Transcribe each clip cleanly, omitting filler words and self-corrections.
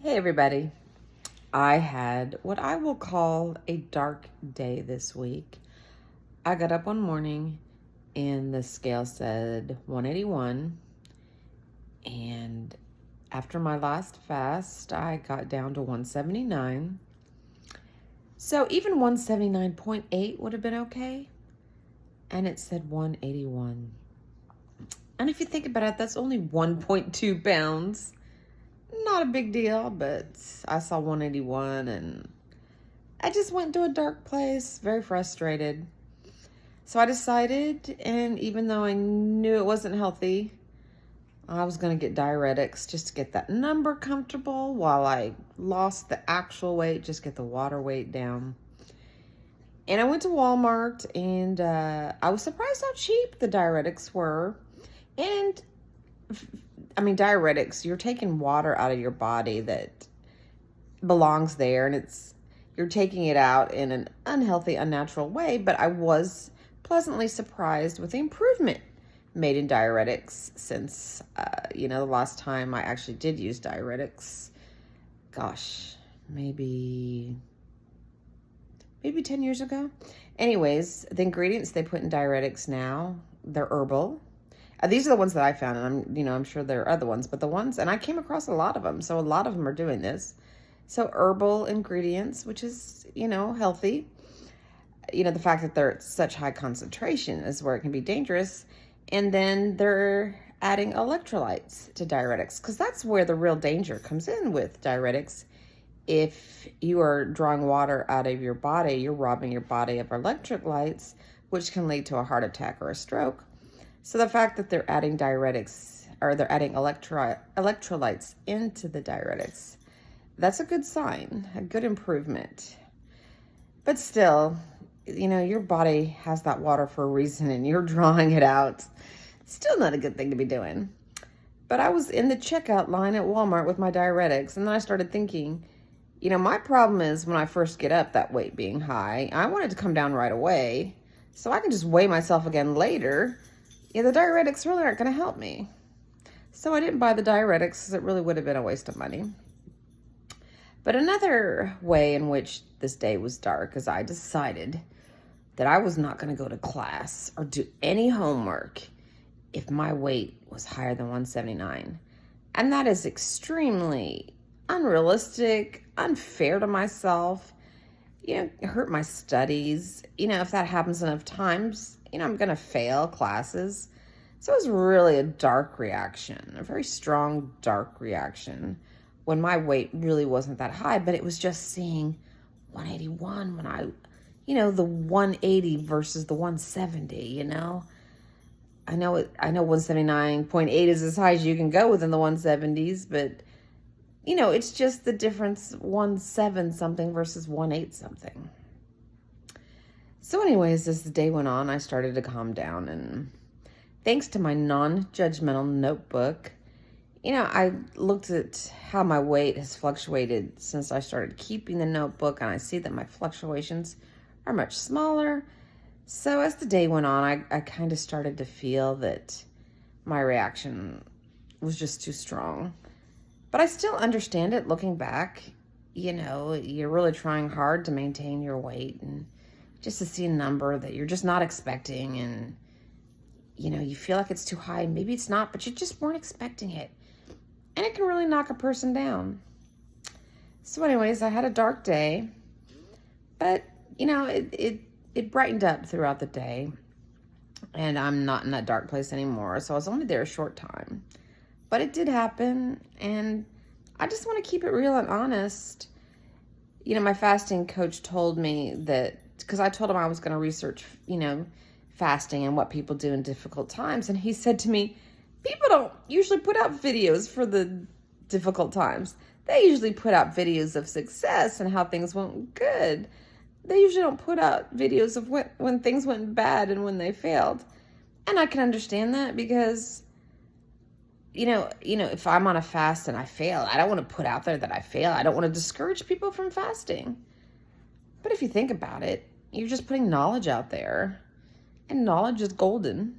Hey, everybody. I had what I will call a dark day this week. I got up one morning and the scale said 181. And after my last fast, I got down to 179. So even 179.8 would have been okay. And it said 181. And if you think about it, that's only 1.2 pounds. Not a big deal, but I saw 181 and I just went to a dark place, very frustrated. So I decided, and even though I knew it wasn't healthy, I was going to get diuretics just to get that number comfortable while I lost the actual weight, just get the water weight down. And I went to Walmart and I was surprised how cheap the diuretics were. And I mean, diuretics, you're taking water out of your body that belongs there, and you're taking it out in an unhealthy, unnatural way. But I was pleasantly surprised with the improvement made in diuretics since the last time I actually did use diuretics, gosh, maybe 10 years ago. Anyways, the ingredients they put in diuretics now, they're herbal. These are the ones that I found, and I'm sure there are other ones, but the ones, and I came across a lot of them, so a lot of them are doing this. So herbal ingredients, which is, healthy. The fact that they're at such high concentration is where it can be dangerous. And then they're adding electrolytes to diuretics, because that's where the real danger comes in with diuretics. If you are drawing water out of your body, you're robbing your body of electrolytes, which can lead to a heart attack or a stroke. So the fact that they're adding diuretics, or they're adding electrolytes into the diuretics, that's a good sign, a good improvement. But still, your body has that water for a reason and you're drawing it out. Still not a good thing to be doing. But I was in the checkout line at Walmart with my diuretics, and then I started thinking, my problem is when I first get up, that weight being high, I want it to come down right away so I can just weigh myself again later. The diuretics really aren't going to help me. So I didn't buy the diuretics because it really would have been a waste of money. But another way in which this day was dark is I decided that I was not going to go to class or do any homework if my weight was higher than 179. And that is extremely unrealistic, unfair to myself. Hurt my studies. If that happens enough times, I'm going to fail classes. So it was really a dark reaction, a very strong dark reaction when my weight really wasn't that high, but it was just seeing 181 when the 180 versus the 170, I know 179.8 is as high as you can go within the 170s, but it's just the difference 17 something versus 18 something. So anyways, as the day went on, I started to calm down, and thanks to my non-judgmental notebook, I looked at how my weight has fluctuated since I started keeping the notebook, and I see that my fluctuations are much smaller. So as the day went on, I kind of started to feel that my reaction was just too strong. But I still understand it looking back. You're really trying hard to maintain your weight, and just to see a number that you're just not expecting, and you feel like it's too high. Maybe it's not, but you just weren't expecting it. And it can really knock a person down. So anyways, I had a dark day, but it brightened up throughout the day, and I'm not in that dark place anymore. So I was only there a short time, but it did happen, and I just want to keep it real and honest. My fasting coach told me that, because I told him I was going to research, fasting and what people do in difficult times. And he said to me, people don't usually put out videos for the difficult times. They usually put out videos of success and how things went good. They usually don't put out videos of when things went bad and when they failed. And I can understand that, because if I'm on a fast and I fail, I don't want to put out there that I fail. I don't want to discourage people from fasting. But if you think about it, you're just putting knowledge out there, and knowledge is golden.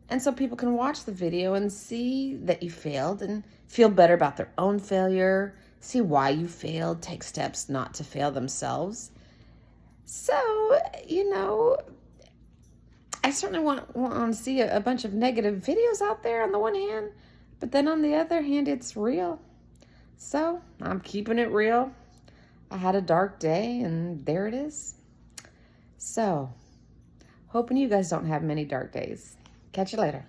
And so people can watch the video and see that you failed and feel better about their own failure, see why you failed, take steps not to fail themselves. So, you know, I certainly want to see a bunch of negative videos out there on the one hand, but then on the other hand, it's real. So I'm keeping it real. I had a dark day and there it is. So hoping you guys don't have many dark days. Catch you later.